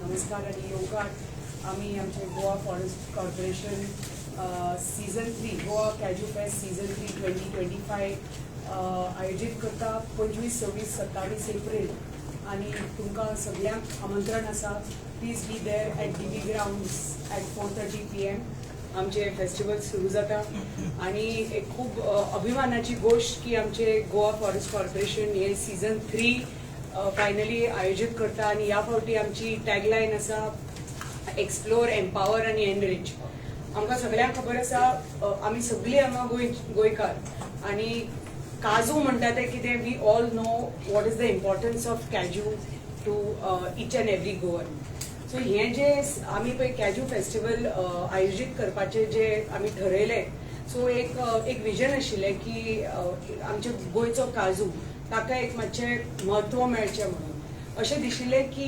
नमस्कार आणि योगात आम्ही आमचे Goa forest corporation season 3 Goa cashew fest season 3 2025 आयोजित करता 25, 26, 27 एप्रिल आणि तुमकां सगळ्यांक आमंत्रण आसा. Please be there at DB grounds at 4:30 PM. आमचे फेस्टिवल सुरू जाता आणि एक खूप अभिमानाची गोष्ट की आमचे गोवा फॉरेस्ट कॉर्पोरेशन हे सीझन 3 फायनली आयोजित करता आणि ह्या फावटी आमची टॅगलायन आसा एक्सप्लोर, एम्पावर आणि एनरिच. आमकां सगळ्यांक खबर आसा आमी सगळीं हांगा गोंयकार आणि काजू म्हणटा ते कितें we all know what is the importance of cashew to each and every Goan. So हे जे आमी पळय कॅज्यू फेस्टिवल आयोजीत करपाचे जे आमी ठरयले, सो एक विजन आशिल्लें की आमचे गोंयचो काजू ताका एक मातशें म्हत्व मेळचें म्हणून अशें दिशिल्लें की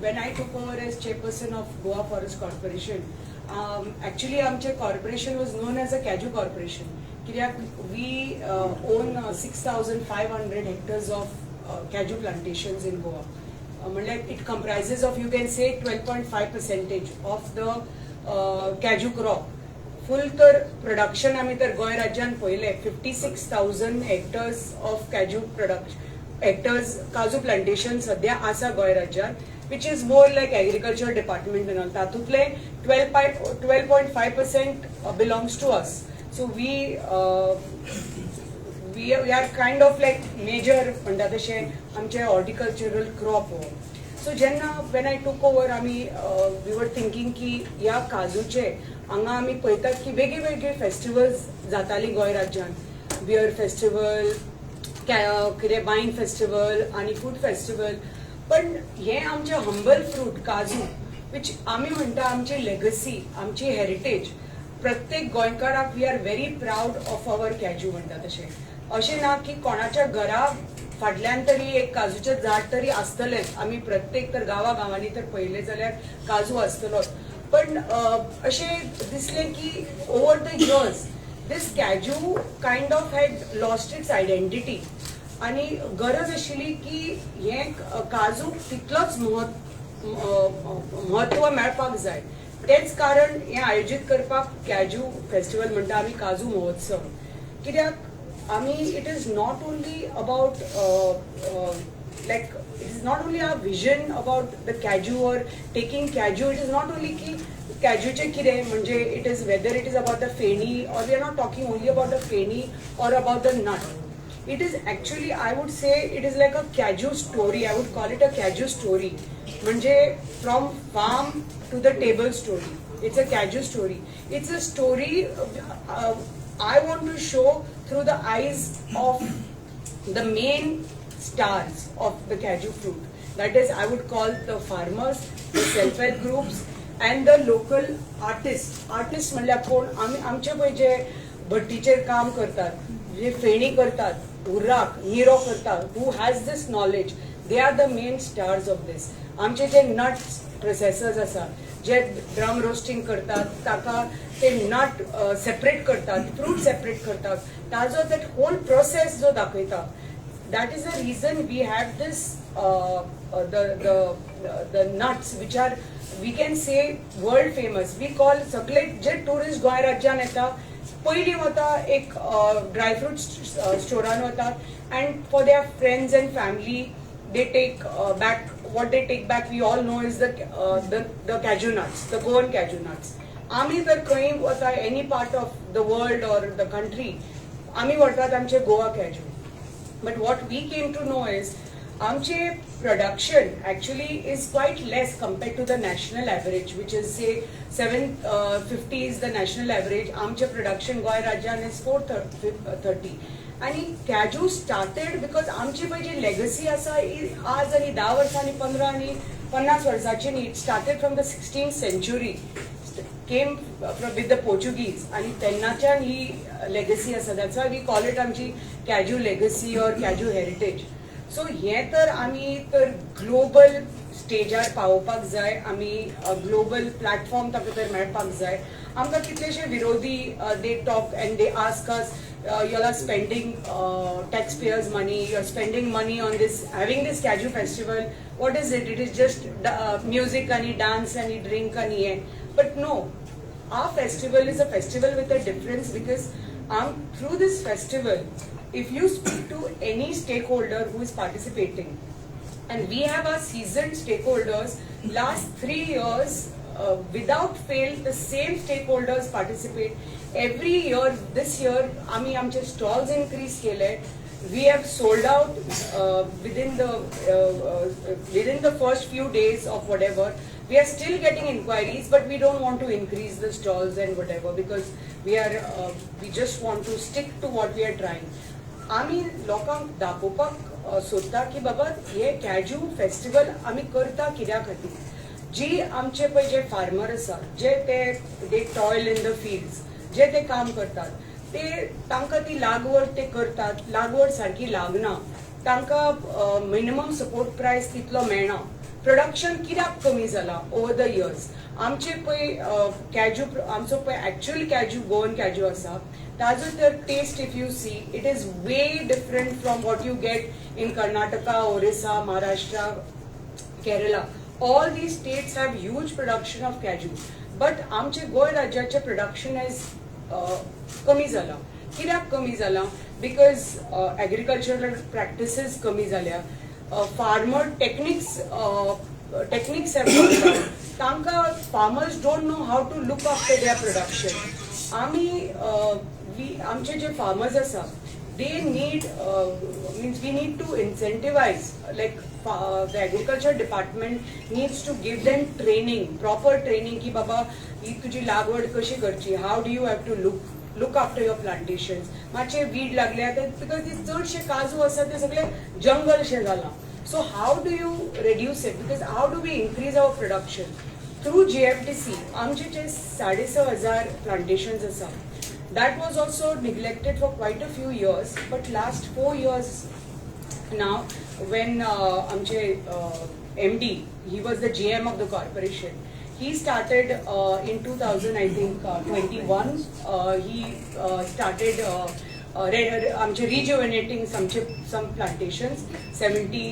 when I took over as chairperson of Goa forest corporation. Actually आमचें corporation was known as a cashew corporation कित्याक we own 6,500 hectares of cashew plantations in Goa. म्हणल्यार it comprises of you can say 12.5% of the cashew crop. Full तर production आमी तर गोंय राज्यान पळयलें 56,000 hectares of cashew hectares काजू प्लांटेशन सद्या आसा गोंय राज्यान, which is more like agriculture department and all. तातूंतले 12.5% belongs to us. So we are kind of like major म्हणटा तशें आमचे हॉर्टिकल्चरल क्रॉप हो. सो जेन्ना वेन आय टूक ओवर आमी वी वर थिंकींग की ह्या काजूचे हांगा आमी पळयतात की वेगळे वेगळे फेस्टिवल्स जाताली गोंय राज्यान. बियर फेस्टिवल, कितें वायन फेस्टिवल आणि फूड फेस्टिवल. पण हे आमचे हंबल फ्रूट काजू विच आमी म्हणटा आमची लेगसी, आमची हेरिटेज. प्रत्येक गोंयकाराक we are very proud of our cashew म्हणटा तशें. अशें ना की कोणाच्या घरा फाटल्यान तरी एक काजूचें झाड तरी आसतलेंच. आमी प्रत्येक तर गांवांनी तर पळयलें जाल्यार काजू आसतलोच. पण अशें दिसलें की over the years this cashew kind of had lost its identity आणि गरज आशिल्ली की हे काजू तितलोच म्हत्व मेळपाक जाय. तेच कारण हे आयोजीत करपाक कॅज्यू फेस्टिवल म्हणटा आमी काजू महोत्सव. कित्याक आमी it is not only about like it is not only our vision about the cashew or taking cashew. It is not only ki cashew चे किरे म्हणजे it is whether it is about the feni or we are not talking only about the feni or about the nut. It is actually, I would say, it is like a cashew story. I would call it a cashew story. म्हणजे from farm to the table story. It's a cashew story. It's a story I want to show through the eyes of the main stars of the cashew fruit. That is, I would call the farmers, the self-help groups and the local artists. Artists म्हणल्यार कोण आमचे पळय जे भट्टीचेर काम करतात, जे फेणी करतात, हुर्राक निरो करतात, who has this knowledge, they are the main stars of this. आमचे जे नट प्रोसेसर्स आसा, जे ड्रम रोस्टिंग करतात, ताका ते नट सेपरेट करतात, फ्रूट सेपरेट करतात, ताजो दॅट होल प्रोसेस जो दाखयता. That is the reason we have this the nuts which are, we can say, world famous. We call सगळे जे टुरिस्ट गोंय राज्यान येता पयलीं वता एक ड्राय फ्रूट स्टोरान वतात and for their friends and family they take back what they take back. We all know is the cashew nuts, the Goan cashew nuts. आमी तर खंय वता any part of the world or the country आमी व्हरतात आमचे Goa cashew. But what we came to know is amche production actually is quite less compared to the national average, which is say 750 is the national average. Amche production Goy Rajyan is 430. And Cashew started because amche paje legacy asa आज आणि 10 वर्षांनी 15 आणि 50 वर्षांची. It started from the 16th century. Came with the Portuguese आणि तेन्नाच्यान ही legacy आसा. That's why we call it आमची कॅज्यू लेगसी और कॅज्यू हेरिटेज. सो हे तर आमी तर ग्लोबल स्टेजार पावोवपाक जाय, आमी ग्लोबल प्लॅटफॉर्म ताका तर मेळपाक जाय. आमकां कितलेशे विरोधी they talk and they ask us, you are spending taxpayers' money, you are spending money on this, having this Cashew festival. What is it? It is just music and dance and drink and but no, our festival is a festival with a difference, because through this festival, if you speak to any stakeholder who is participating, and we have our seasoned stakeholders, last 3 years, without fail, the same stakeholders participate. Every year, this year, आम्ही आमचे stalls increase केले. We have sold out within the first few days of whatever. We are still getting inquiries, but we don't want to increase the stalls and whatever, because we just want to stick to what we are trying. आम्ही लोकांक दाखोवपाक सोदता की बाबा हे cashew festival आम्ही करता कित्या खातीर. जी आमचे पळय जे फार्मर आसा, जे ते टॉयल इन द फिल्ड्स, जे ते काम करतात, ते तांकां ती लागवड ते करतात, लागवड सारकी लागना, तांकां मिनिमम सपोर्ट प्रायस तितलो मेळना, प्रोडक्शन कित्याक कमी जाला ओवर द इयर्स. आमचे पळय कॅज्यू, आमचो पळय एक्चुअल कॅज्यू, गोवन कॅज्यू आसा, ताजो तर taste if you see, it is way different from what you get in Karnataka, Orissa, Maharashtra, Kerala. All these states have huge production of cashew, but आमचे गोंय राज्याचे प्रोडक्शन इज कमी जाला. कित्याक कमी जाला? बिकॉज एग्रीकल्चरल प्रॅक्टिसेस कमी जाल्या, farmer techniques have gone down. तांकां farmers don't know how to look after their production. आमचे जे फार्मर्स आसा, they need means we need to incentivize, like the agriculture department needs to give them training, proper training ki baba hi tuji lagwad kashi karchi, how do you have to look after your plantations. मातशे weed लागले आता, because this चडशे काजू आसा ते सगळे जंगल शे जाला. So how do you reduce it? Because how do we increase our production? Through GFDC आमचे जे 6,500 plantations आसा, that was also neglected for quite a few years, but last 4 years now, when amche MD, he was the GM of the corporation, he started in 2000, I think 21, he started amche rejuvenating some plantations, 70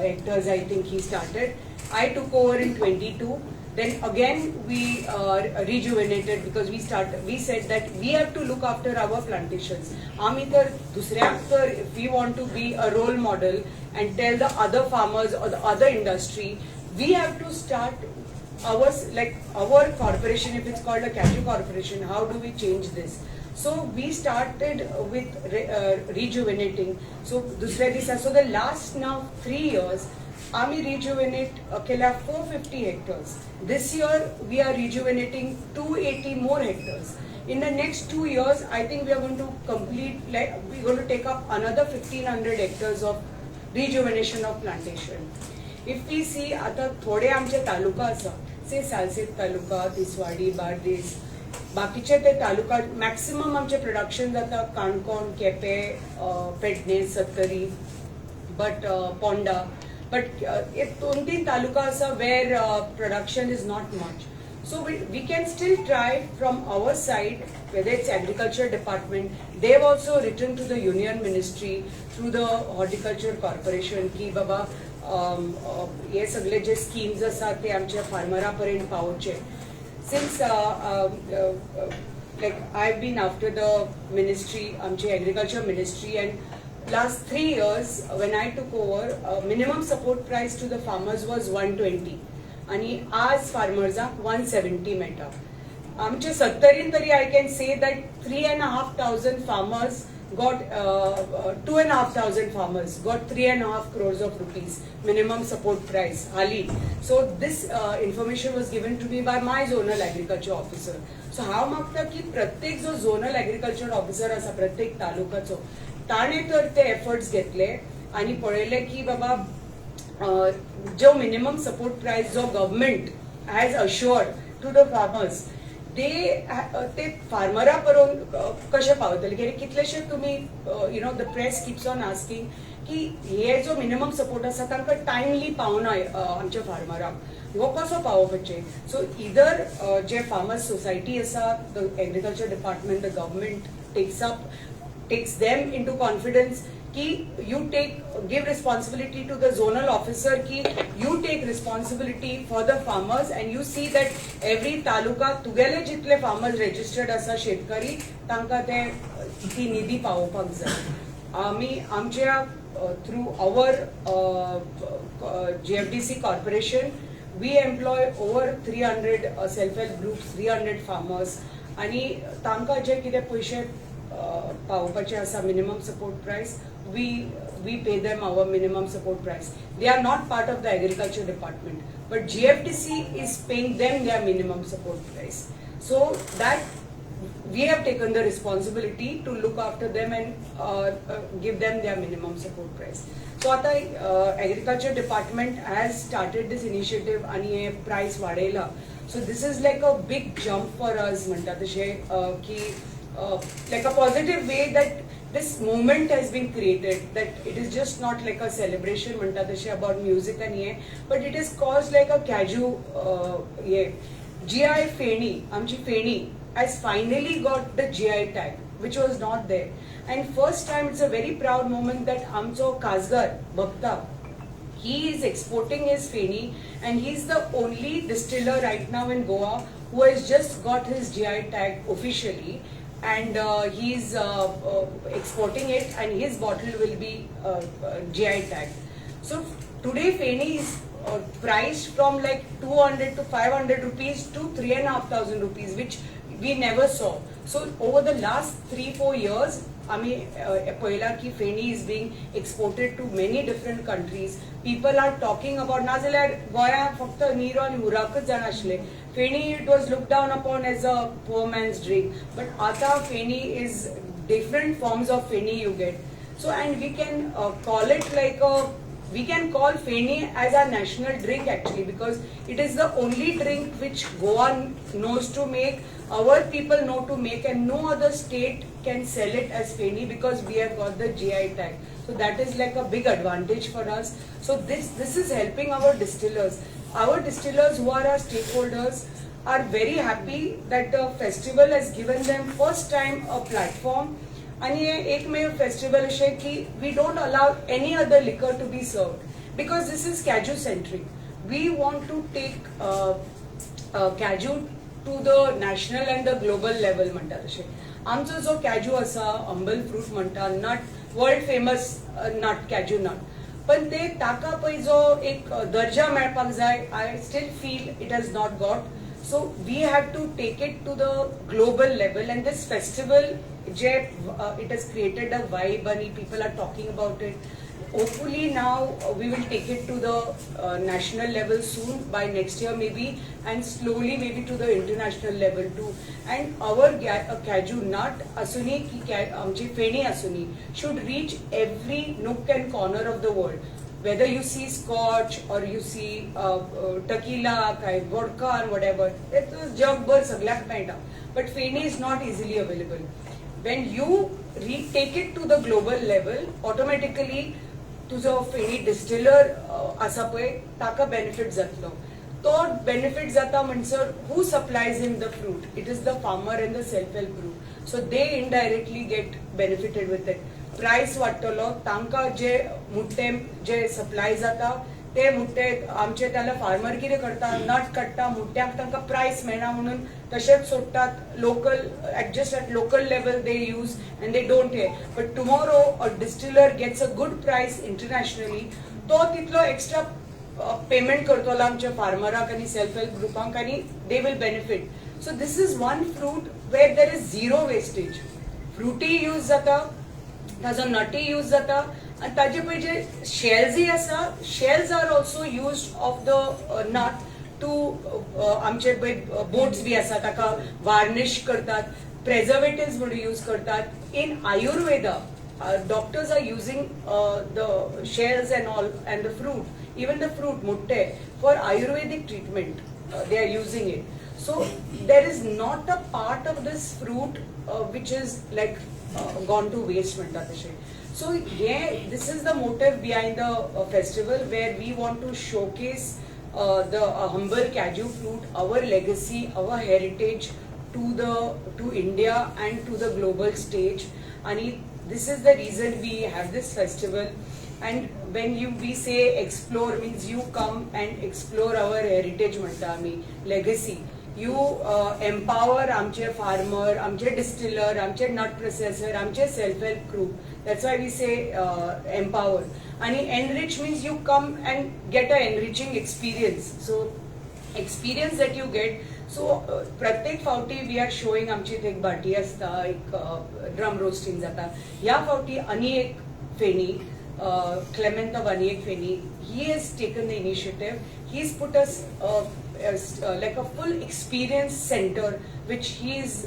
hectares I think he started. I took over in 22. Then again we rejuvenated, because we said that we have to look after our plantations. आम्ही तर दुसऱ्याक तर, if we want to be a role model and tell the other farmers or the other industry, we have to start our corporation, if it's called a Cashew corporation, how do we change this? So we started with rejuvenating. So dusऱ्या दिसा, so the last now 3 years आम्ही rejuvenate केल्या 450 hectares. This year we are rejuvenating 280 more hectares. In the next 2 years, I think we are going to complete, like we're going to take up another 1,500 hectares of rejuvenation of plantation. If we see, आता थोडे आमचे तालुका आसा, से सालसेत तालुका, तिसवाडी, बार्देस, बाकीचे ते taluka maximum आमचे production जाता काणकोण, केपे, पेडणे, सत्तरी, but Ponda. But if 2-3 taluka asa where production is not much, so we can still try from our side, whether it's agriculture department, they have also written to the union ministry through the horticulture corporation ki baba ye sagle je schemes asa te amche farmera parent paoche. Since like I've been after the ministry, amche agriculture ministry, and last 3 years when I took over, minimum support price to the farmers was 120, आणि आज farmersक 170 मेळटा. आमचे 70 तरी I can say that 3,500 farmers got 2,500 farmers got 3.5 crores of rupees minimum support price hali. So this information was given to me by my zonal agriculture officer. So हांव मागता की प्रत्येक जो zonal agriculture officer आसा प्रत्येक तालुकाचो, ताणे तर ते एफर्ट्स घेतले आणि पळयले की बाबा जो मिनिमम सपोर्ट प्राइस जो government has assured to the farmers, ते फार्मरा पर्यंत कशें पावतले. कितलेशे तुम्ही the press keeps on asking की हे जो मिनिमम सपोर्ट आसा तांकां टायमली पावना आमच्या फार्मराक हो कसो पावोवपाचे. सो इधर जे फार्मर्स सोसायटी आसा, the agriculture department, the government takes them into confidence ki you give responsibility to the zonal officer ki you take responsibility for the farmers and you see that every taluka tugele jitle farmers registered asa shetkari tanka te ती निधी पावोवपाक जाय. आमी आमच्या through our GFDC corporation we employ over 300 self-help groups, 300 farmers आणि तांकां जे कितें पयशे पावोवपाचे आसा minimum support price, we pay them our minimum support price. They are not part of the agriculture department, but GFDC is paying them their minimum support price. So that we have taken the responsibility to look after them and give them their minimum support price. So आता agriculture department has started this initiative आणि हे price वाडयला. So this is like a big jump for us म्हणटा तशे की like a positive way that this movement has been created, that it is just not like a celebration म्हणटा तशे about music and hey, but it is caused like a Cashew hey GI feni, आमची feni has finally got the GI tag, which was not there. And first time it's a very proud moment that amcho Kasgar Bhakta, he is exporting his feni and he's the only distiller right now in Goa who has just got his GI tag officially, and he's exporting it and his bottle will be GI tag. So today feni is priced from like 200 to 500 rupees to 3,500 rupees, which we never saw. So over the last 3-4 years, पहिला की feni is being exported to many different countries. People are talking about नाजाल्यार गोंयांत फक्त Nero आनी उराकच जाण आसले. Feni it was looked down upon as a poor man's drink, but आता feni is different forms of feni you get. So and we can call it like a we can call Feni as our national drink actually, because it is the only drink which Goa knows to make, our people know to make, and no other state can sell it as Feni because we have got the GI tag. So that is like a big advantage for us. So this is helping our distillers. Our distillers who are our stakeholders are very happy that the festival has given them first time a platform. आणि एकमेव festival अशें की we don't allow any other liquor to be served because this is Cashew centric. We want to take Cashew to the national and the global level म्हणटा तशें. आमचो जो Cashew आसा, humble fruit म्हणटा, nut world famous nut, Cashew nut. पण ते ताका पळय जो एक दर्जा मेळपाक जाय, I still feel it has not got. So we have to take it to the global level, and this festival, it has created a vibe and people are talking about it. Hopefully now we will take it to the national level soon, by next year maybe, and slowly maybe to the international level too. And our Cashew nut asuni ki amchi feni asuni should reach every nook and corner of the world. Whether you see scotch or you see tequila, vodka and whatever, it is jagbhar saglak paita. But feni is not easily available. When you take it to the global level, automatically तुझो feni distiller आसा पळय ताका benefit जातलो. तो benefit जाता म्हणसर who supplies him the fruit? It is the farmer and the self-help group. So they indirectly get benefited with it. Price वाडटलो, तांकां जे मुट्टे जे सप्लाय जाता ते मुट्टे आमचे त्याला फार्मर कितें करता, नट काडटा, मुट्ट्याक तांकां प्राइस मेळना म्हणून तशेंच सोडटात. Local just at local level they use and they don't care. But tomorrow a distiller gets a good price internationally, तो तितलो एक्स्ट्रा पेमेंट करतलो आमच्या फार्मराक आनी सेल्फ हेल्प ग्रुपांक आनी they will benefit. So this is one fruit where there is zero wastage. Fruity use जाता, ताजो नटी use जाता, आणि ताजे पळय जे शेल्स आसा, shells are also used of the nut to आमचे पळय बोट्स बी आसा ताका वार्निश करतात, प्रेझर्वेटिव्स म्हणून यूज करतात. इन Ayurveda doctors are using the shells and all and the fruit, even the fruit mutte, for Ayurvedic treatment. They are using it. So there is not a part of this fruit which is like gone to waste म्हणटा तशें. So yeah, this is the motive behind the festival, where we want to showcase the humble cashew fruit, our legacy, our heritage to India and to the global stage. And this is the reason we have this festival. And when we say explore, means you come and explore our heritage, म्हणता आम्ही legacy. You empower आमचे farmer, आमचे distiller, आमचे nut processor, आमचे self-help group. That's why we say empower. And enrich means you come and get an enriching experience. So experience that you get. So प्रत्येक फावटी we are showing आमची इथे एक बाटी असता, एक drum roasting जाता. या फावटी आणि एक feni, Clement of Aniek Feni, he has taken the initiative. He's put us like a full experience center, which he's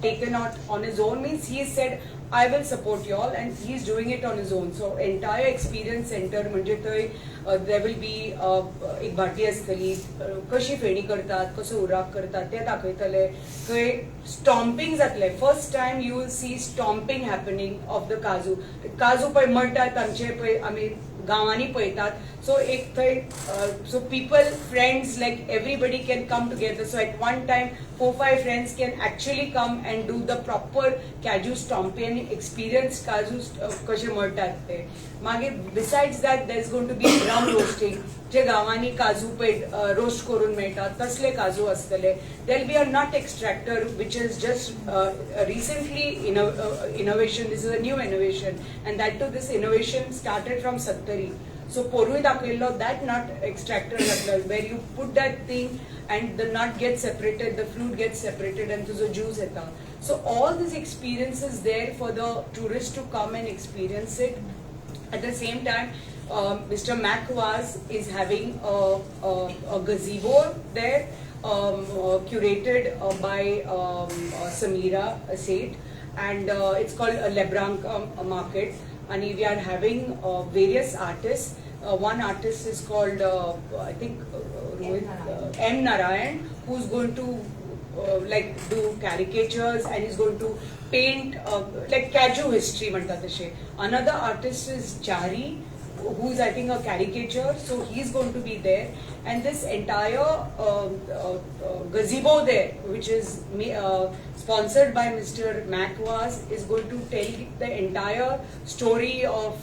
taken out on his own. Means he said, I will support you all, and he's doing it on his own. So entire experience center, there will be एक भाटी असतली, कशी फेणी करतात, कसो उराक करतात ते दाखयतले. थंय stomping जातले. First time you will see stomping happening of the काजू. काजू पळय मळटात आमचे पळय आमी गांवांनी पळयतात. सो एक थंय so people, friends, like everybody can come together. So at one time 4-5 friends can actually come and do the proper cashew stomping and experience cashew कशे मळटात ते. मागीर besides that there is going to be drum roasting, जे गांवांनी काजू पळय roast करून मेळटात तसले काजू असतले. There will be a nut extractor, which is just recently innovation. This is a new innovation, and that too this innovation started from 70. So पोरूय दाखयल्लो, that nut extractor where you put that thing and the nut gets separated, the fruit gets separated, and तुझो juice येता. So all this experience is there for the tourists to come and experience it. At the same time, Mr. Macwas is having a gazebo there, curated by Samira Seth, and it's called a Leblanc market. And we are having various artists. One artist is called, I think, M. Narayan, who's going to like do caricatures, and is going to paint like cashew history. Another artist is Chari, who's I think a caricature, so he's going to be there. And this entire gazebo there, which is sponsored by Mr. Macwas, is going to tell the entire story of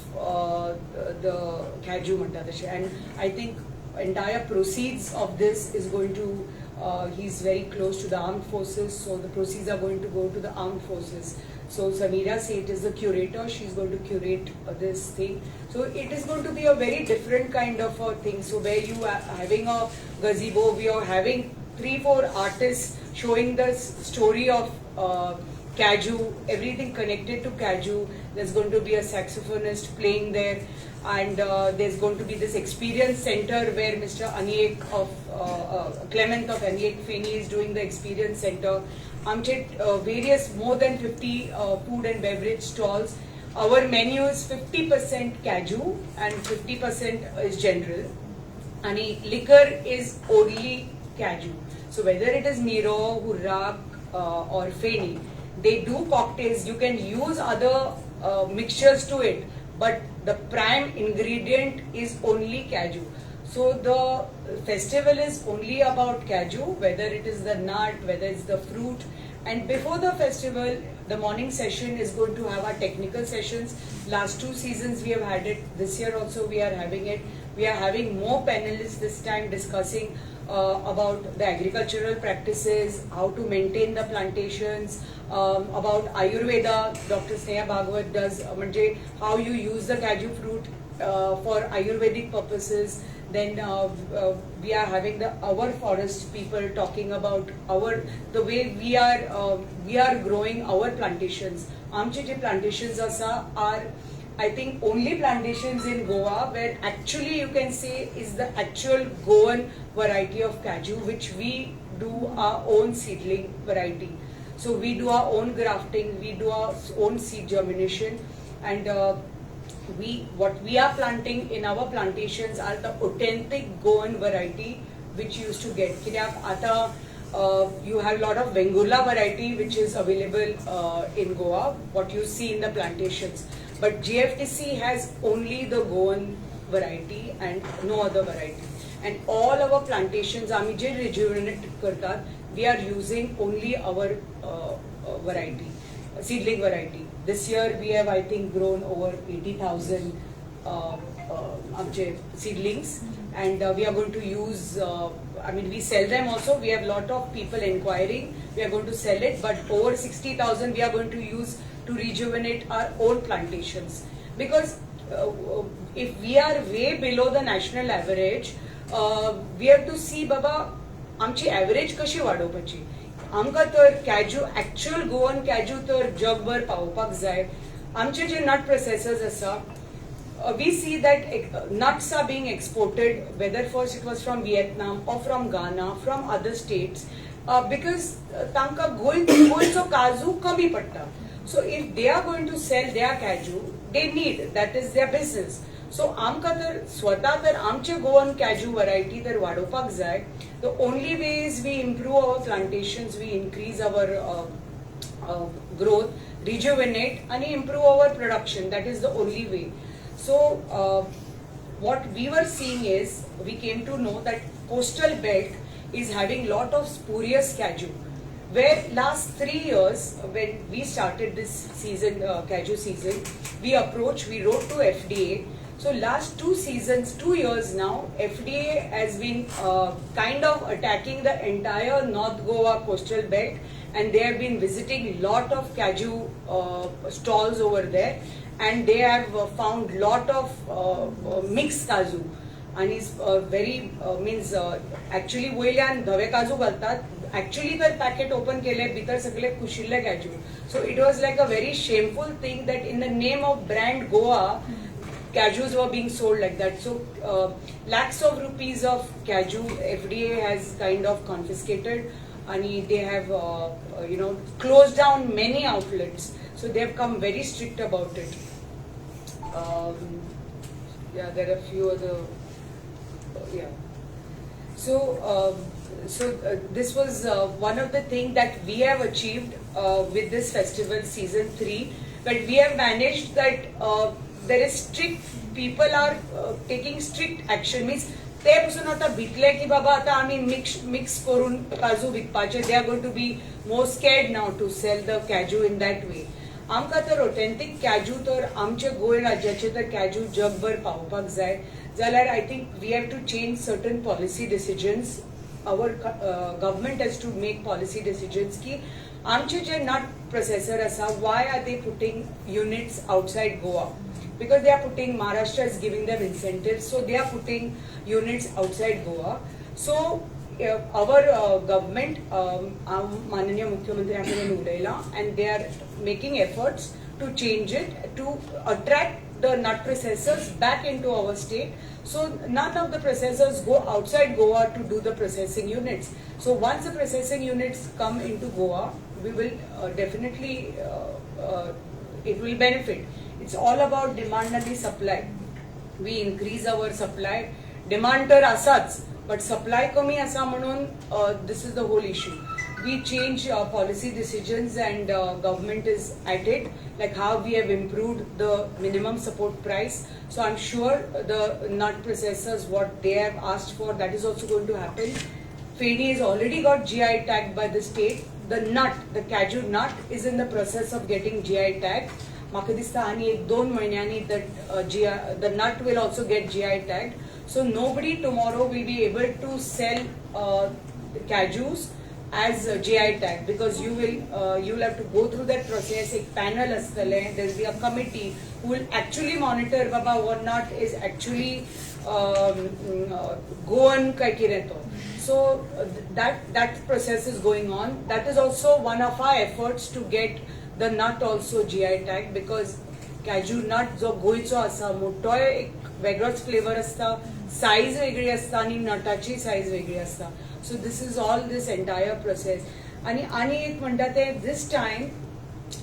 the cashew mantadashe. And I think entire proceeds of this is going to he's very close to the armed forces, so the proceeds are going to go to the armed forces. So Samira Seth is the curator. She's going to curate this thing. So it is going to be a very different kind of a thing. So where you are having a gazebo, we are having 3-4 artists showing the story of cashew, everything connected to cashew. There's going to be a saxophonist playing there, and there's going to be this experience center where Mr. Aniek of Clement of Aniek Feni is doing the experience center. आमचे various more than 50 food and beverage stalls. Our menu is 50% cashew and 50% is general. And liquor is only cashew. So whether it is Miro, Hurrak or Feni, they do cocktails. You can use other mixtures to it, but the prime ingredient is only cashew. So the festival is only about cashew, whether it is the nut, whether it's the fruit. And before the festival, the morning session is going to have our technical sessions. Last 2 seasons we have had it. This year also we are having it. We are having more panelists this time discussing about the agricultural practices, how to maintain the plantations, about Ayurveda. Dr. Sneha Bhagwat does how you use the cashew fruit for Ayurvedic purposes. Then we are having our forest people talking about the way we are growing our plantations. आमचे जे plantations are I think only plantations in Goa where actually you can say is the actual Goan variety of cashew, which we do our own seedling variety. So we do our own grafting, we do our own seed germination, and what we are planting in our plantations are the authentic Goan variety which you used to get. You have a lot of Bengula variety which is available in Goa, what you see in the plantations. But GFTC has only the Goan variety and no other variety. And all our plantations, आम्ही जे rejuvenate करतात, we are using only our variety, seedling variety. This year we have, I think, grown over 80,000 seedlings, and we are going to use, I mean, we sell them also. We have a lot of people inquiring. We are going to sell it, but over 60,000 we are going to use to rejuvenate our own plantations. Because if we are way below the national average, we have to see, Baba, आमची average कशी वाडोवपाची. आमकां तर cashew actual Goan cashew तर जगभर पावोवपाक जाय. आमचे जे नट प्रोसेसर्स आसा, we see that nuts are being exported, whether first it was from Vietnam or from Ghana, from other states, because तांकां गोंयचो काजू कमी पडटा. So if they are going to sell their cashew, they need, that is their business. So आमकां तर स्वता तर आमचे गोवन कॅज्यू व्हरायटी तर वाडोवपाक जाय. The only way is we improve our plantations, we increase our growth, rejuvenate, and improve our production. That is the only way. So what we were seeing is, we came to know that coastal belt is having lot of spurious cashew. Where last 3 years, when we started this season, cashew season, we wrote to FDA. So last 2 seasons, 2 years now, FDA has been kind of attacking the entire North Goa coastal belt, and they have been visiting lot of cashew stalls over there, and they have found lot of mixed cashew. And is very means actually वयल्यान धवे काजू घालतात, actually तर packet open केले, भितर सगळे कुशिल्ले cashew. So it was like a very shameful thing that in the name of brand Goa, cashews were being sold like that. So lakhs of rupees of cashew FDA has kind of confiscated, and they have closed down many outlets. So they have come very strict about it. Yeah, there are a few other. Yeah. So this was one of the things that we have achieved with this festival season 3. But we have managed that there is strict, people are taking strict action. Means ते पासून आता भितले की बाबा आता आम्ही mix करून काजू विकपाचे. They are going to be more scared now to sell the cashew in that way. आमकां तर ऑथेंटीक कॅज्यू तर आमचे गोंय राज्याचे तर कॅज्यू जगभर पावोवपाक जाय जाल्यार I think we have to change certain policy decisions. Our government has to make policy decisions की आमचे जे नट प्रोसेसर आसा, why are they putting units outside Goa? Because they are putting, Maharashtra is giving them incentives, so they are putting units outside Goa. So our government, Mananiya Mukhyamantri Aapne Udaila, and they are making efforts to change it, to attract the nut processors back into our state. So none of the processors go outside Goa to do the processing units. So once the processing units come into Goa, we will definitely, it will benefit. It's all about demand and the supply. We increase our supply. Demand तर असाच, but supply कमी असा म्हणून this is the whole issue. We change policy decisions, and government is at it, like how we have improved the minimum support price. So I'm sure the nut processors, what they have asked for, that is also going to happen. Feni has already got GI tagged by the state. The nut, the cashew nut, is in the process of getting GI tagged. म्हाका दिसता आनी 1-2 म्हयन्यांनी the nut will also get GI tagged. So nobody tomorrow will be able to sell cashews as GI tag, because you will have to go through that process. A panel astale, there will be a committee who will actually monitor baba what nut is actually Goan kai kireto. So that process is going on. That is also one of our efforts to get the nut also GI tag, because cashew nut जो गोयचो आसा मोठो एक वेगळोच flavour आसता, size वेगळी आसता आणि नटाची size वेगळी आसता. So this is all this entire process. आणि एक म्हणटा ते this time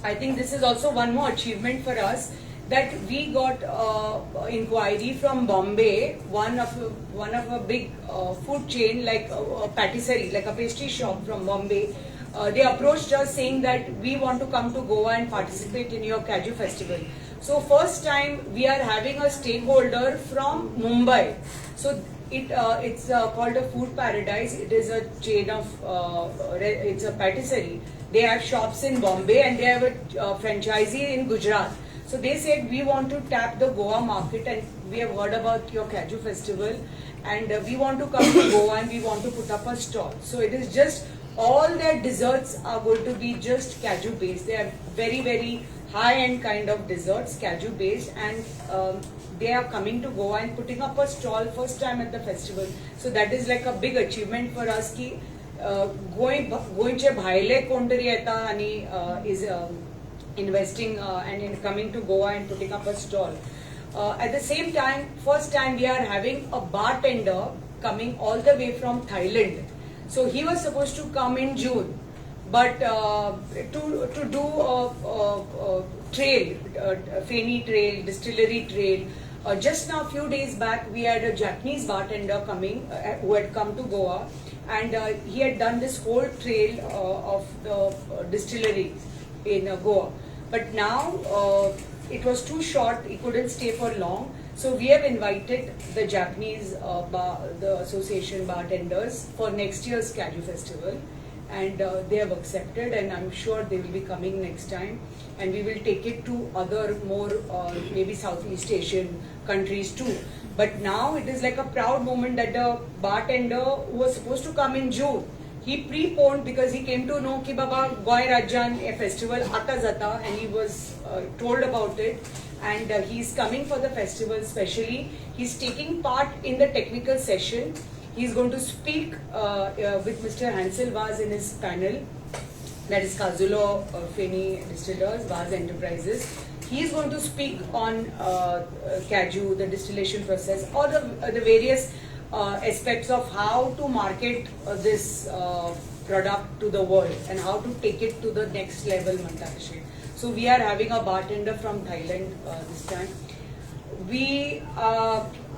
I think this is also one more achievement for us, that we got inquiry from Bombay, one of a big food chain, like a patisserie, like a pastry shop from Bombay. They approached us saying that we want to come to Goa and participate in your cashew festival. So first time we are having a stakeholder from Mumbai. So it's called a food paradise. It is a chain of it's a patisserie. They have shops in Bombay and they have a franchisee in Gujarat. So they said we want to tap the Goa market and we have heard about your Cashew festival and we want to come to Goa and we want to put up a stall. So it is just all their desserts are going to be just cashew based. They are very high end kind of desserts, cashew based, and they are coming to Goa and putting up a stall first time at the festival. So that is like a big achievement for us ki गोयचे भायले कोण तरी येता आणि is investing and coming to Goa and putting up a stall. At the same time, first time we are having a bartender coming all the way from Thailand. So he was supposed to come in June, but to do a trail, Feni trail, distillery trail. Just now, few days back, we had a Japanese bartender coming who had come to Goa, and he had done this whole trail of the distillery in Goa. But now it was too short; he couldn't stay for long. So we have invited the Japanese the association bartenders for next year's Cashew festival, and they have accepted, and I'm sure they will be coming next time, and we will take it to other more maybe Southeast Asian countries too. But now it is like a proud moment that the bartender who was supposed to come in June, he preponed because he came to know ki Baba Goy Rajan a festival ata jata, and he was told about it. And he's coming for the festival specially. He's taking part in the technical session. He's going to speak with Mr. Hansel Vaz in his panel. That is Kazulo Feni Distillers, Vaz Enterprises. He's going to speak on Cashew, the distillation process, or the various aspects of how to market this product to the world and how to take it to the next level. So we are having a bartender from Thailand this time.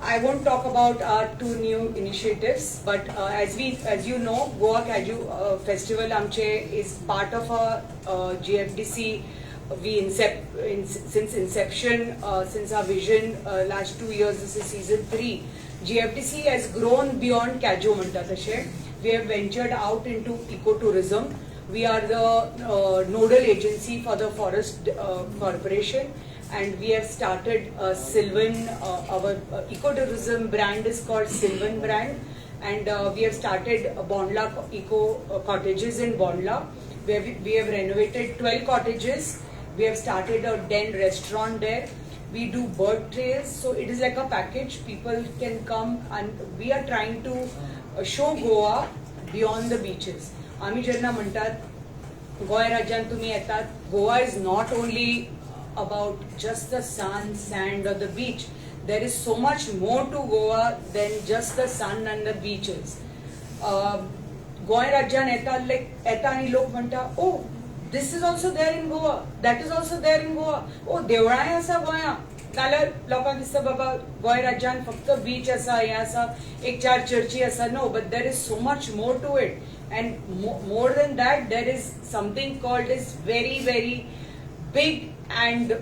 I won't talk about our two new initiatives, but as you know, Goa Cashew Festival Amche is part of a GFDC. Since inception, since our vision, last 2 years, this is season 3. GFDC has grown beyond Cashew Mantatashe. We have ventured out into ecotourism. We are the nodal agency for the Forest Corporation, and we have started Sylvan. Our ecotourism brand is called Sylvan brand, and we have started Bondla Eco Cottages in Bondla, where we have renovated 12 cottages. We have started a den restaurant there. We do bird trails, so it is like a package. People can come, and we are trying to show Goa beyond the beaches. आम्ही जेन्ना म्हणतात गोय राज्यान तुम्ही येतात, Goa is not only about just the sun, sand or the beach. There is so much more to Goa than just the sun and the beaches. गोय राज्यान येतात, like येता आणि लोक म्हणतात, oh, this is also there in Goa, that is also there in Goa. Oh, देवळांय आसा गोंया. जाल्यार लोकांक दिसता बाबा गोय राज्यान फक्त बीच आसा, हे आसा, एक 4 चर्ची आसा. No, but there is so much more to it. And more than that, there is something called as very big and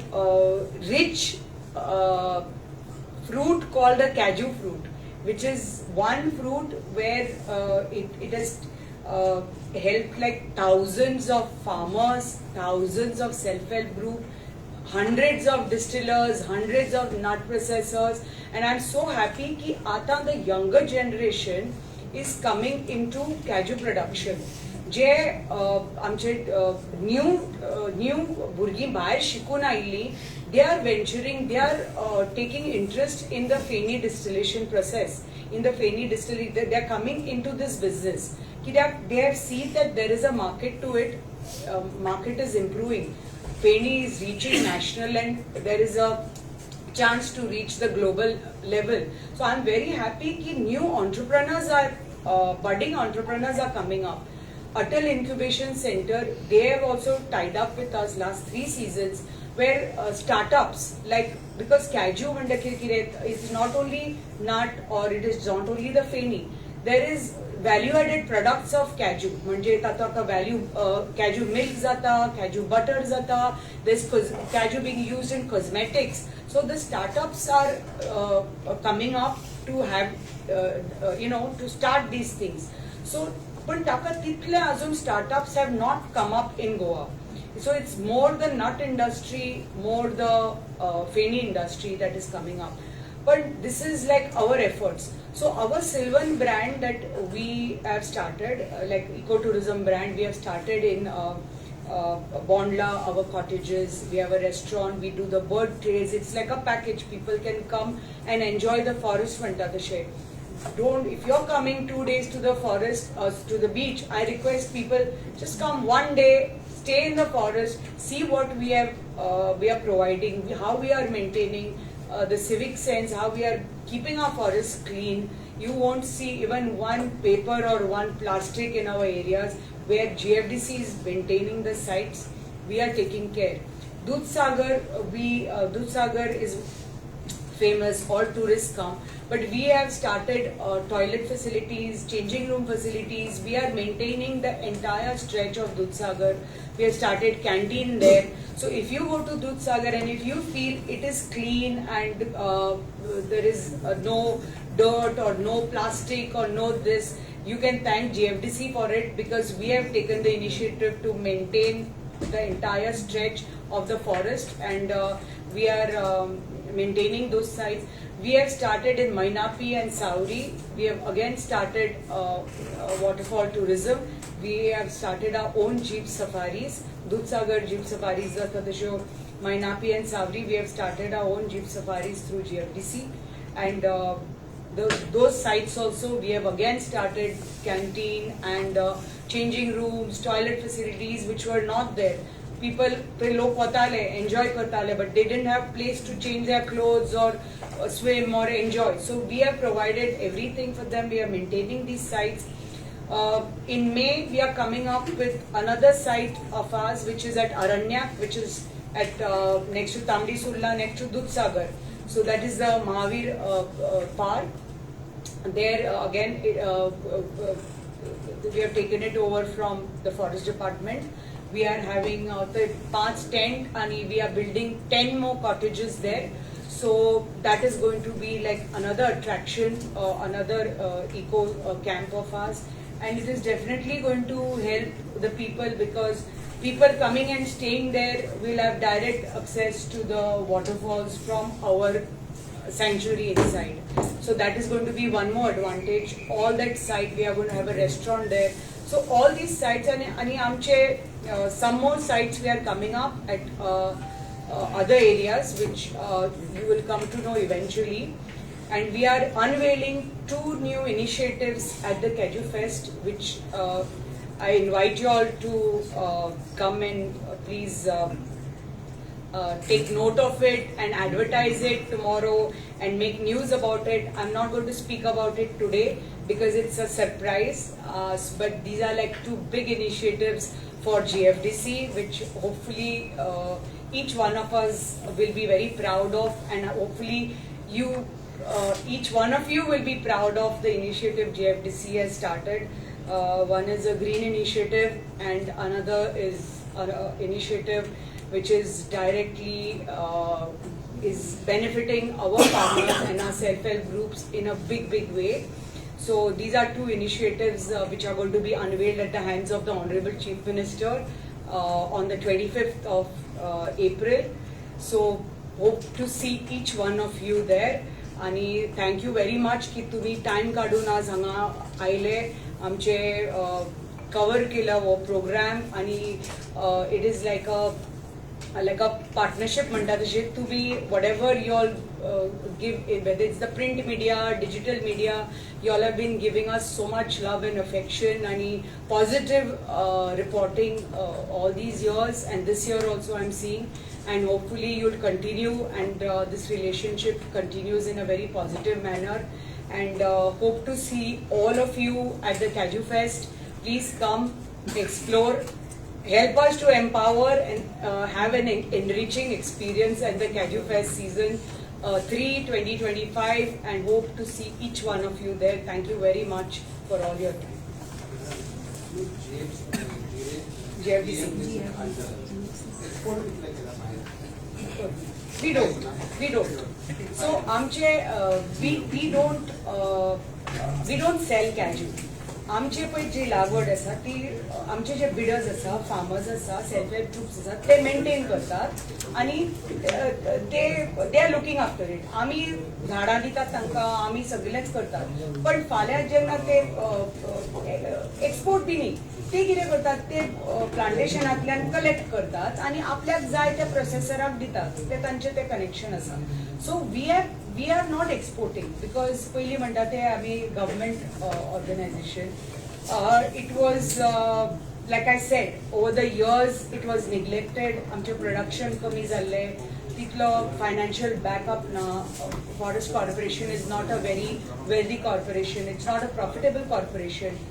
rich fruit called the cashew fruit, which is one fruit where it has helped like thousands of farmers, thousands of self-help groups, hundreds of distillers, hundreds of nut processors, and I'm so happy ki आता the younger generation is coming into cashew production. जे आमचे new भुरगीं भायर शिकून आयिल्लीं, they are venturing, they are taking interest in the Feni distillation process, in the Feni distillery. They are coming into this business. They have seen that there is a market to it. Market is improving. Feni is reaching national, and there is a chance to reach the global level. So I'm very happy that new entrepreneurs are, budding entrepreneurs are coming up. Atal Incubation Center, they have also tied up with us last 3 seasons, where startups, like, because Cashew is not only nut or it is not only the Feni, there is value added products of cashew. म्हणजे ताका value cashew milk जाता, cashew butter जाता. There's cashew being used in cosmetics. So the startups are coming up to have to start these things. So पण ताका तितले अजून startups have not come up in Goa. So it's more the nut industry, more the feni industry that is coming up. But this is like our efforts. So our Sylvan brand that we have started, like ecotourism brand, we have started in Bondla, our cottages. We have a restaurant. We do the bird trays. It's like a package. People can come and enjoy the forest Vantatashe. If you're coming 2 days to the forest or to the beach, I request people just come 1 day, stay in the forest, see what we are providing, how we are maintaining the civic sense, how we are keeping our forests clean. You won't see even one paper or one plastic in our areas. Where GFDC is maintaining the sites, we are taking care. Dudhsagar is famous, all tourists come. But we have started toilet facilities, changing room facilities. We are maintaining the entire stretch of Dudhsagar. We have started canteen there. So if you go to Dudhsagar and if you feel it is clean and there is no dirt or no plastic or no this, you can thank GFDC for it, because we have taken the initiative to maintain the entire stretch of the forest, and we are maintaining those sites. We have started in Mainapi and Sauri. We have again started waterfall tourism. We have started our own jeep safaris. Dudhsagar jeep safaris, Mainapi and Sauri. We have started our own jeep safaris through GFDC, and those sites also we have again started canteen and changing rooms, toilet facilities which were not there. People enjoy kartale, but they didn't have place to change their clothes or swim or enjoy. So we have provided everything for them. We are maintaining these sites. In May, we are coming up with another site of ours, which is at Aranyak, which is at next to Tamdi Surla, next to Dudhsagar. So that is the Mahavir Park. There again, we have taken it over from the forest department. We are having the 5 tent and we are building 10 more cottages there. So that is going to be like another attraction, another eco camp of ours. And it is definitely going to help the people, because people coming and staying there will have direct access to the waterfalls from our sanctuary inside. So that is going to be one more advantage. All that site, we are going to have a restaurant there. So all these sites, and some more sites we are coming up at other areas, which you will come to know eventually. And we are unveiling 2 new initiatives at the Cashew Fest, which I invite you all to come and please take note of it and advertise it tomorrow and make news about it. I'm not going to speak about it today because it's a surprise, but these are like 2 big initiatives for GFDC, which hopefully each one of us will be very proud of, and hopefully each one of you will be proud of the initiative GFDC has started. One is a green initiative and another is an initiative which is directly is benefiting our farmers and our self-help groups in a big way. So these are 2 initiatives which are going to be unveiled at the hands of the Honorable Chief Minister on the 25th of April. So hope to see each one of you there. आणि thank you very much की तुम्ही time काढून आज हांगा आयले, आमचे cover केला वो प्रोग्राम, आणि it is like a partnership म्हणटा तशें. तुम्ही whatever you all give, whether it's the print media, digital media, you all have been giving us so much love and affection and positive reporting all these years, and this year also I'm seeing, and hopefully you'll continue, and this relationship continues in a very positive manner, and hope to see all of you at the Cashew Fest. Please come, explore, help us to empower and have an enriching experience at the Cashew Fest season 3 2025, and hope to see each one of you there. Thank you very much for all your time. We don't. So we don't sell cashew. आमचे पळय जी लागवड आसा ती आमचे जे bidders आसा farmers आसा self help groups आसा ते मेंटेन करतात आणि they are looking after it. आमी झाडां दितात तांकां, आमी सगळेंच करतात, पण फाल्यां जेन्ना ते एक्सपोर्ट बी न्ही, ते कितें करतात, ते प्लांटेशनांतल्यान कलेक्ट करतात आणि आपल्याक जाय त्या प्रोसेसराक दितात. ते तांचे ते कनेक्शन आसा. सो we are not exporting because पहिली म्हणटा ते आम्ही government organisation. It was like I said, over the years it was neglected. आमचे प्रोडक्शन कमी जाल्ले, तितलो फायनान्शियल बॅकअप ना. Forest corporation is not a very wealthy corporation. It's not a profitable corporation.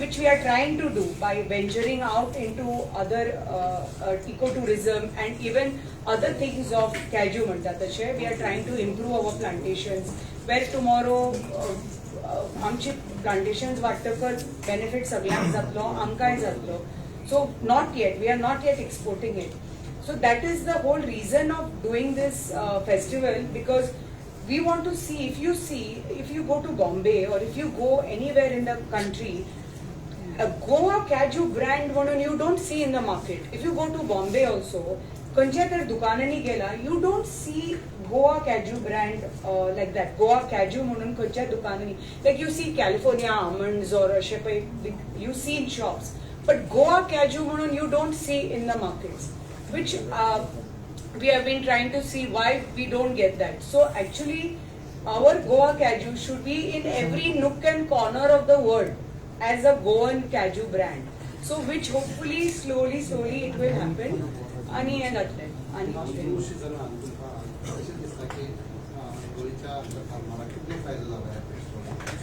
Which we are trying to do by venturing out into other ecotourism and even other things of cashew म्हणतात तशे. We are trying to improve our plantations where tomorrow आमची plantations वाडटकच benefit सगळ्यांक जातलो, आमकांय जातलो. So not yet, we are not yet exporting it. So that is the whole reason of doing this festival, because we want to see, if you go to Bombay or if you go anywhere in the country, a Goa cashew brand म्हणून you don't see in the market. If you go to Bombay also, खंयच्या तर दुकानांनी गेला, you don't see Goa cashew brand like that. Goa cashew म्हणून खंयच्या दुकानांनी, like you see California almonds or अशे पळय you see in shops, but Goa cashew म्हणून you don't see in the markets, which we have been trying to see why we don't get that. So actually our Goa cashew should be in every nook and corner of the world as a Goan cashew brand. So which hopefully slowly it will happen. आणि हे जातले. आणि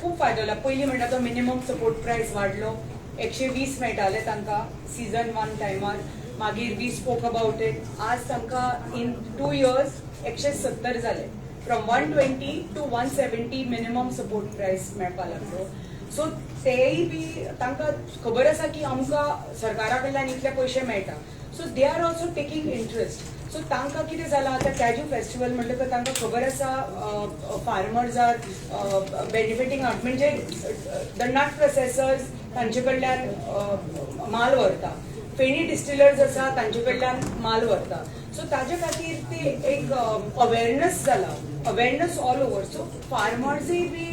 खूप फायदो जाला. पयलीं म्हणटा तो minimum support price वाडलो. 120 मेळटाले तांकां सीझन 1 टायमार. मागीर वी स्पोक अबाउट इट. आज तांकां इन 2 years 170 जाले. From 120 to 170 minimum support price मेळपा लागलो. सो तेय बी तांकां खबर आसा की आमकां सरकारा कडल्यान इतले पयशे मेळटा. So they are also taking interest. So तांकां कितें जालां, आतां कॅज्यू फेस्टिवल म्हणटकच तांकां खबर आसा फार्मर्स आर बेनिफिटींग आउट. म्हणजे द नट प्रोसेसर्स तांचे कडल्यान माल व्हरता, फेणी डिस्टिलर्स आसा तांचे कडल्यान माल व्हरता. सो ताजे खातीर ते एक अवेरनेस जाला, अवेरनेस ऑल ओवर. सो फार्मर्सय बी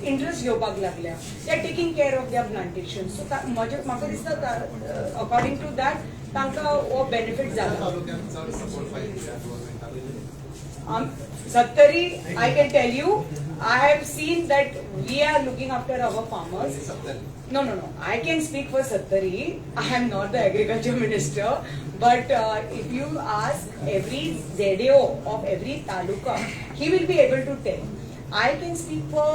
इंटरेस्ट घेवपाक लागल्या. They are taking care of their plantation. So म्हाका दिसता अकॉर्डिंग टू दॅट तांकां हो बेनिफीट जाला. 70, I can tell you, I have seen that we are looking after our farmers. No. I can speak for 70. I am not the agriculture minister. But if you ask every ZAO of every taluka, he will be able to tell. I can speak for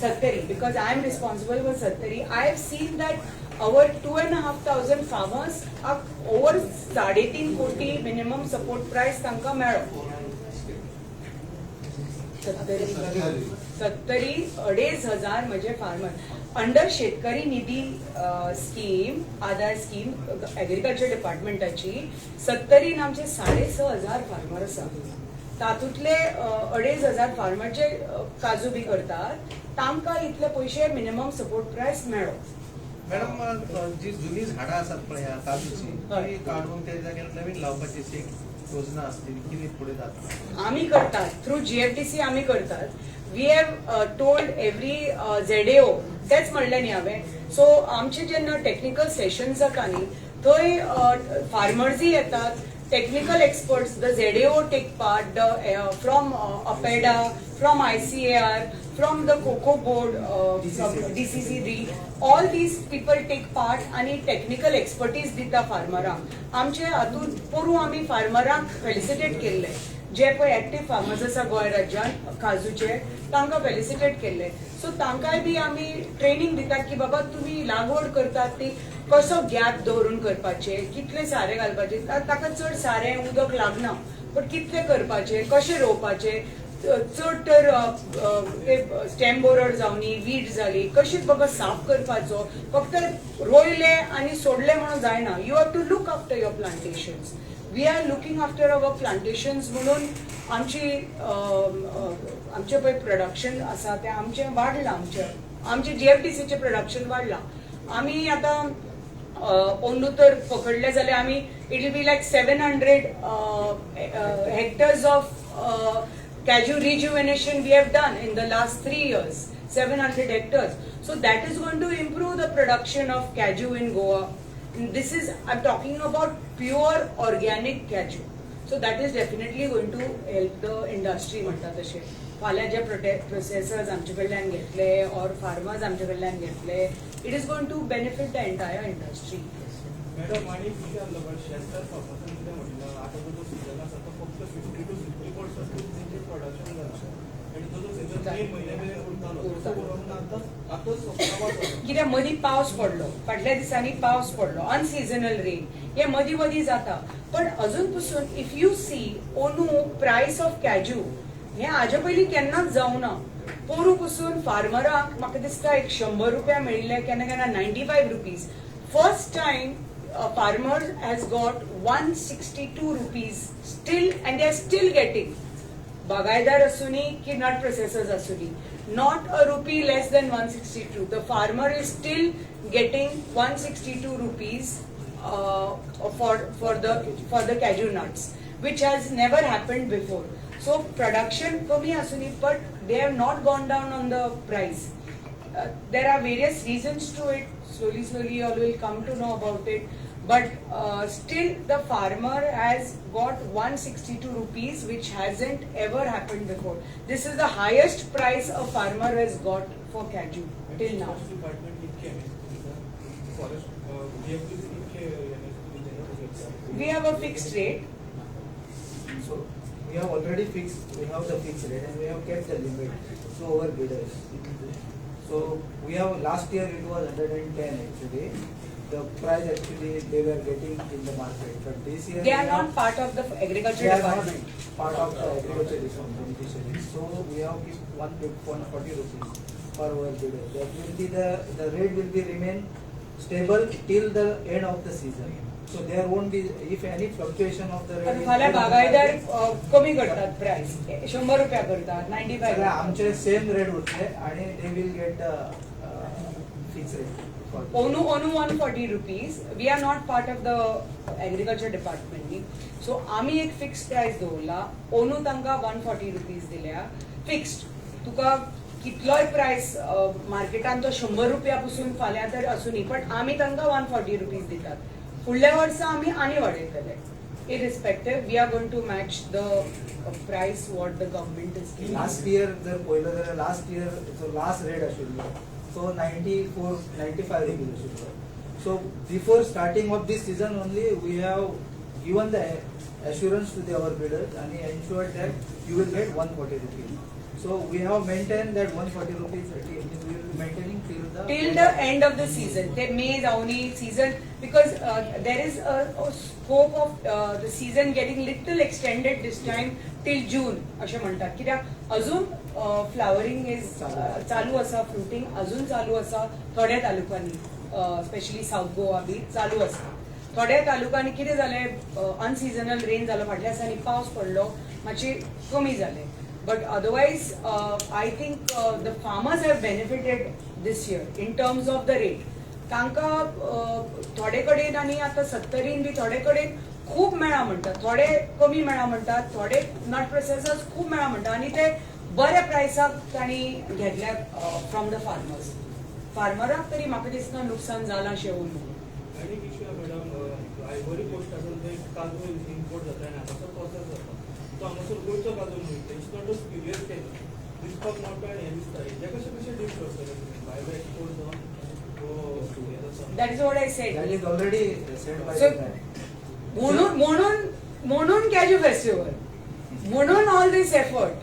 70 because I am responsible for 70. I have seen that our 2,500 farmers are over 3.5 कोटी minimum support price तांकां मेळ्ळो. 70 2,500 म्हणजे farmer under शेतकरी निधी scheme, आधार scheme agriculture डिपार्टमेंटाची. 70 आमचे 6,500 farmer आसा. तातूंतले 2,500 farmer जे काजू B करतात तांकां इतले पयशे मिनिमम सपोर्ट प्राइस मेळ्ळो. मॅडम, जी जुनी झाडां आसात पळय काजूची, ती काढून त्या जाग्यार नवीन लावपाची एक योजना असतील, किती पुढे जातात? आम्ही करतात थ्रू GFTC आम्ही करतात. We have told every ZAO, तेच म्हणलें न्ही हांवें. सो आमचे जेन्ना टेक्निकल सेशन्स जाता न्ही, थंय फार्मर्सय येतात, technical experts, the ZAO take part, from APEDA, from ICAR, from the COCO board, from DCCD, all these people take part आणि technical expertise दिता फार्मरांक. आमचे हातून पोरू आमी फार्मरांक फेलिसिटेट केल्ले, जे पळय एक्टिव्ह फार्मर्स आसा गोंय राज्यात काजूचे, तांकां फेलिसिटेट केल्ले. सो तांकांय बी आमी ट्रेनिंग दितात की बाबा तुम्ही लागवड करतात ती कसो गॅप दवरून करपाचे, कितले सारे घालपाचे. ताका चड सारे उदक लागना, पण कितले करपाचे, कशे रोवपाचे, चड तर ते स्टेम बोरर जावनी वीड जाली कशीच बाबा साफ करपाचो फक्त रोयले आनी सोडले म्हणून जायना you have to look after your plantations we are looking after our plantations म्हणून आमचे पळय प्रोडक्शन आसा तें आमचें वाडलां आमचे जीएफडीसीचें प्रोडक्शन वाडलां आमी आतां ओंदू तर पकडले जाल्यार आमी it will be like 700 hectares of Cashew rejuvenation we have done in the last 3 years, 700 hectares. So that is going to improve the production of cashew in Goa. And this is, I'm talking about pure organic cashew. So that is definitely going to help the industry. म्हणतात तशें फाल्यां जे processors आमचे कडल्यान घेतले or farmers आमचे कडल्यान घेतले, it is going to benefit the entire industry. Madam आणि विचारलं शेतकार फार्मासान कितें म्हटलं आतां जो सिजन आसा तो फक्त 50 to 60% तेंचे प्रोडक्शन जाता आनी जो सिजन 3 म्हयने मेरेन उरतालो आतां सोंपता कित्याक मदीं पावस पडलो फाटल्या दिसांनी पावस पडलो अनसिजनल रेन हे मदीं मदीं जाता पण अजून पसून इफ यू सी ओनू प्रायस ऑफ कॅज्यू हे हाजे पयलीं केन्नाच जावना पोरू पसून फार्मराक म्हाका दिसता एक 100 रुपया मेळिल्ले केन्ना केन्ना 95 rupees first time a farmer has got 162 rupees still and they are still getting bagaidar asuni ki nut processors asuni not a rupee less than 162 the farmer is still getting 162 rupees for the cashew nuts which has never happened before so production kami asuni but they have not gone down on the price there are various reasons to it slowly you all will come to know about it but still the farmer has got 162 rupees which hasn't ever happened before this is the highest price a farmer has got for cashew till now we have a fixed rate so we have already fixed we have the fixed rate and we have kept the limit to our bidders so we have last year it was 110 actually the price actually they were getting in the market but this year they are not part of the agriculture department part of the agriculture beneficiaries so we have keep 140 rupees per our bidder that will be the rate will be remain stable till the end of the season so there won't be if any fluctuation of the rate फाल्या बागायदार कमी करतात price 100 रुपया करतात 95 आमचे same rate उरतले आणि they will get the fixed rate Onu 140 rupees. We are not part of the agriculture department. So आम्ही एक fixed price दवरला. Onu तांका 140 rupees दिल्या. Fixed. तुका कितलोय प्राइस मार्केटान तो 100 रुपया पासून फाल्यां तर असुनी पण आम्ही तांका 140 रुपीज दितात. फुडल्या वर्सा आम्ही आनी वाडयतले. Irrespective, we are going to match the price what the government is giving. Last year जर पहिलं जर last year so last rate आशिल्लो. So 95 rupees. So before starting of this season only we have given the assurance to our bidders and ensured that you will get 140 rupees. So we have maintained that 140 rupees we will be maintaining till the end of the season. They may only season because there is a scope of the season getting little extended this time till June. असे म्हणतात कित्याक अजून flowering is चालू आसा fruiting अजून चालू आसा थोड्या तालुकांनी स्पेशली साउथ गोवा बी चालू आसा थोड्या तालुकांनी कितें जालें अनसिजनल रेन जालो फाटल्या दिसांनी पावस पडलो मातशें कमी जालें but otherwise I think the farmers have benefited this year in terms of the rate तांकां थोडे कडेन आनी आतां 70 बी थोडे कडेन खूब मेळा म्हणटात थोडे कमी मेळा म्हणटात थोडे नट प्रोसेसर्स खूब मेळा म्हणटात आनी ते बऱ्या प्रायसाक तांणी घेतल्या फ्रॉम द फार्मराक तरी म्हाका दिसना नुकसान जालां अशें उरलें आनी विशय मॅडम आयवरी कोस्ट आसून ते काजू इम्पोर्ट जाता आनी हांगासर प्रोसेस जाता तो हांगासर गोंयचो काजू मेळटा इट्स नॉट अ स्पिरियस केला दिसपाक म्हाका हें दिसता हे कशें कशें डील करतले तुमी भायर एक्सपोर्ट जावन That is what I said. That is already said by So, the म्हणून Cashew Festival, म्हणून all this effort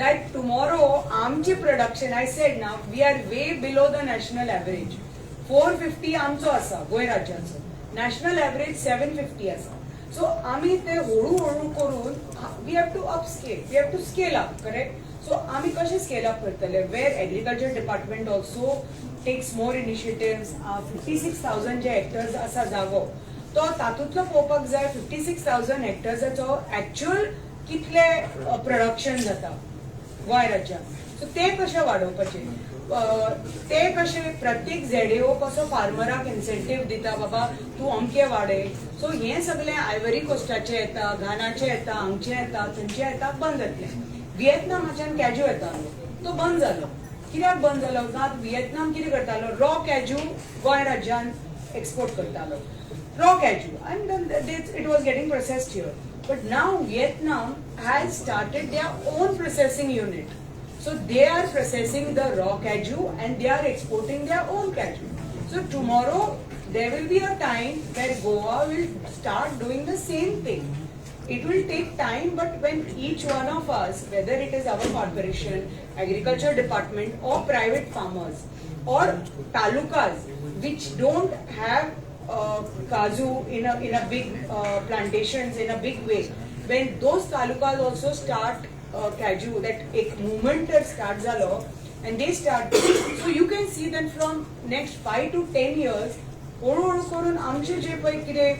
that tomorrow आमचे production I said now we are way below the national average. 450 आमचो आसा गोंय राज्याचो national average 750 आसा. So आमी ते हळू हळू करून we have to upscale, we have to scale up, correct? So आम्ही कशें स्केल अप करतले वेर agriculture department also takes more initiatives 56,000 जे हेक्टर्स आसा जागो तो तातूंतलो पळोवपाक जाय 56,000 हेक्टर्साचो एक्च्युअल कितले प्रोडक्शन जाता गोंय राज्यांत सो ते कशें वाडोवपाचे ते कशे प्रत्येक झेडीओ कसो फार्मराक इन्सेंटीव दिता बाबा तूं अमके वाडय सो हे सगळे आयवरी कोस्टाचे येता घानाचे येता हांगचे येता थंयचे येता बंद जातले व्हिएतनामाच्यान कॅज्यू येतालो तो बंद जालो कित्याक बंद जालो कारण व्हिएतनाम कितें करतालो रॉ कॅज्यू गोंय राज्यांत एक्सपोर्ट करतालो raw cashew and it was getting processed here but now Vietnam has started their own processing unit so they are processing the raw cashew and they are exporting their own cashew so tomorrow there will be a time where Goa will start doing the same thing. It will take time, but when each one of us, whether it is our corporation, agriculture department or private farmers or talukas which don't have cashew in a big plantations in a big way, when those talukas also start cashew, that एक movement start झालो and they start so you can see that from next 5 to 10 years हळूहळू करून आमचे जे पळय कितें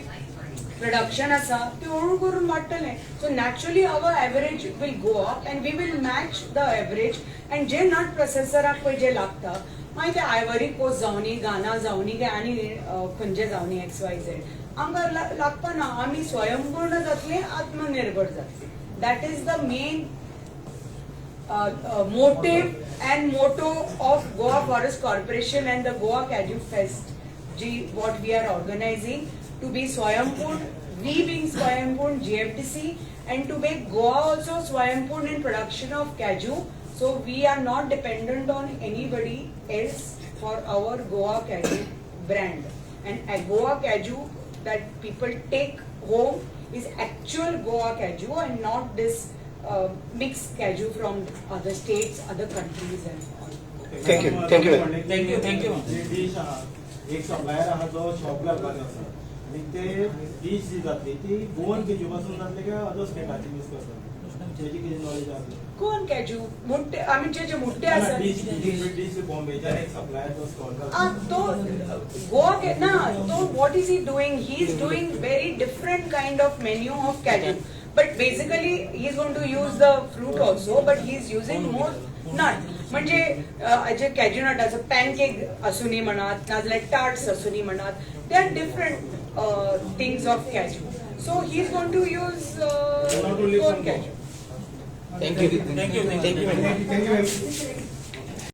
production आसा ते हळू करून वाडटले so naturally our average will go up and we will match the average and जे नट प्रोसेसराक पळय जे लागता मागीर ते आयवरी कोस्ट जावनी गाना जावनी काय आनी खंयचे जावनी XYZ आमकां लागपा ना आमी स्वयंपूर्ण जातले आत्मनिर्भर जातले that is the main motive and motto of Goa Forest Corporation and the Goa Cashew Fest, what we are organizing to be Swayambun, we being Swayambun GFTC, and to make Goa also Swayambun in production of cashew. So we are not dependent on anybody else for our Goa Cashew brand. And a Goa Cashew that people take home is actual Goa Cashew and not this mixed cashew from other states, other countries and all. Thank you. Dish एक supplier आहा जो shop घालपाक आसा आनी ते dish जी जातली ती गोवन केजू पासून जातली काय अदर स्टेटाची यूज करतात तेजी कितें नॉलेज आसा कोण कॅज्यू मुट्टे आमचे जे मुट्टे आसात डिश बॉम्बेच्यान एक सप्लायर जो स्टॉल तो गोवा ना तो what is he doing he is doing very different kind of menu of cashew but basically he is going to use the fruit also but he is using more nut म्हणजे जे cashew नट आसा pancake आसूनी म्हणात नाजाल्यार tarts आसूनी म्हणात they are different things of cashew so he is going to use cashew Thank you.